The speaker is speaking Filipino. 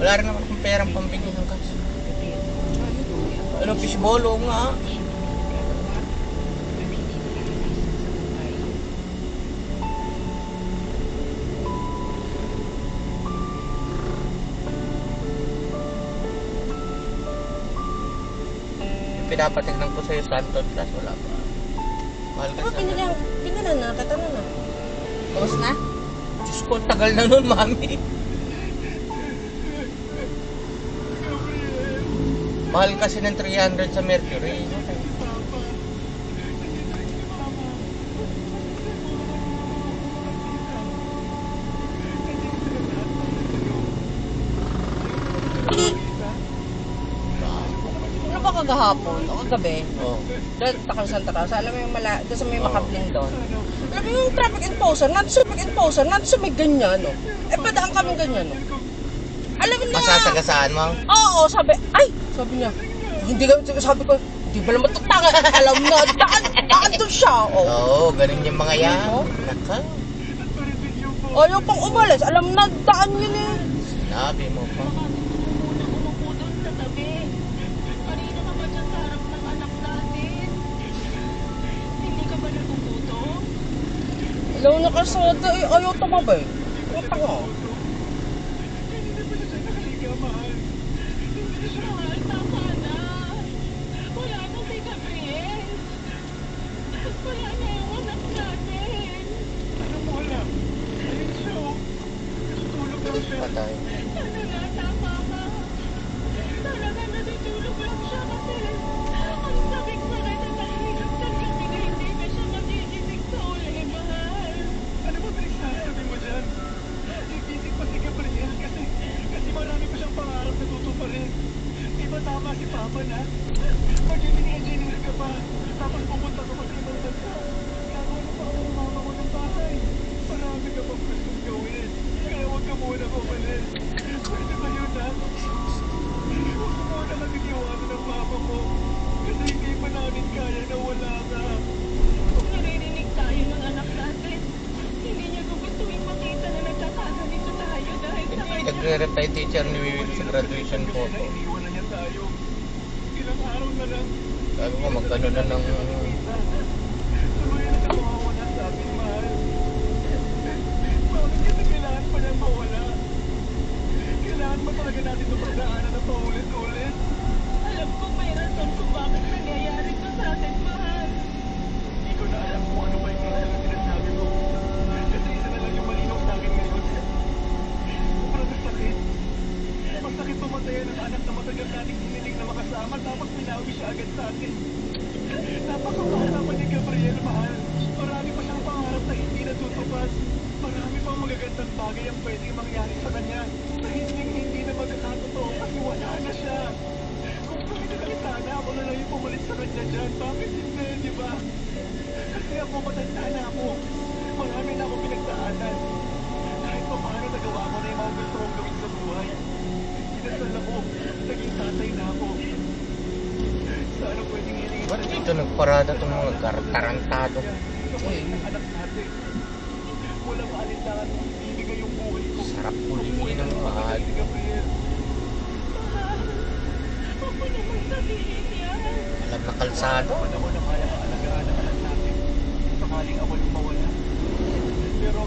Wala rin naman akong perang pambili ng gas. Ano, fishball, oo nga. Pinapatignan ko sa'yo Santo Plus, wala pa. Mahal ka sa Pinala na, katano na. Tapos na? Diyos ko, tagal na nun, mami. Mahal kasi ng 300 sa Mercury. Ano ba kagahapon o kagabi? Oo. Doon, Takal Santa Rosa, alam mo yung doon sa may makabling doon. Alam mo yung traffic enforcer, not sa may ganyan, no? Eh, padaan kami ganyan, no? Alam mo na, Masasagasaan mo? oo, sabi niya, hindi kami, sabi ko, hindi ba naman tutanga, alam na, daan doon siya, oh. Oo, ganun yung mga yan. Oo. Naka, Ayaw pang umalis, alam na, daan yun eh. sinabi mo pa. Umupo doon sa tabi. Kanina ka ba dyan sa harap ng anak natin? Hindi ka ba natututo? Alam na kasada eh, ayaw tumabay. Utang mo. Mahal, tama na. Wala na si Gabriel. Wala na yung anak natin. Ano mo alam? Ayun siya, oh. Natutulog lang siya. Patay. Ano na, tama ka. Talaga natutulog lang siya kasi ang sakit-sakit at nakikinig sa gabi na hindi na siya matigising sa uli, mahal. Ano ba pinagsasabi mo dyan? Igising pa si Gabriel kasi marami pa siyang pangarap na tutuparin. Di ba tama si Papa na? Magiging engineer ka pa, tapos pupunta ka pa sa ibang bansa. Gagawa na pa ang mama mo ng bahay. Marami ka pang gustong gawin. Kaya huwag ka muna umalis. Pwede ba yun, ha? Huwag mo muna kaming iwanan ng mama mo. Kasi hindi pa namin kaya na wala ka. Kung naririnig tayo ng anak natin, hindi niya gugustuhin makita na nagkakaganito tayo dahil sa kanya. Nagre-reply teacher ni Wiwit sa graduation photo. Iniwan na niya tayo. Ilang araw na lang. Sabi ko, magkano na ng... Tuloy na mawawala sa ating mahal. Bakit kasi kailangan pa niyang mawala? Kailangan ba talaga natin ito pagdaanan na paulit-ulit? Alam ko may rason kung bakit nangyayari ito sa atin, mahal. Hindi ko na alam kung ano ba yung minsan na sinasabi mo. Kasi isa na lang yung malinaw sa akin ngayon. Sobrang sakit. Masakit pamatayan ng anak na matagal nating hiniling na makasama tapos pinawi siya agad sa atin. Napakabata pa ni Gabriel, mahal. Marami pa siyang pangarap na hindi natutupad. Marami pang magagandang bagay ang pwedeng mangyari sa kanya na hindi na magkakatotoo kasi wala na siya. Kung kami sana ako na lang yung pumalit sa kanya dyan, bakit hindi, di ba? Kasi ako matanda na ako. Marami na ako pinagdaanan. Kahit pa paano nagawa ko na yung mga gusto kong gawin sa buhay. Kinasal ako, naging tatay na ako. Sana pwedeng hilingin Ba't dito nagparada itong mga tarantado? anak natin. Walang maalinlangan kung ibigay yung buhay ko. Sarap pulingin ng mahal. Si Gabriel. Mahal, huwag mo naman sabihin yan. Alam na kalsado. Ako naman ang kaya alagaan ng anak natin. Sakaling ako yung mawala. Pero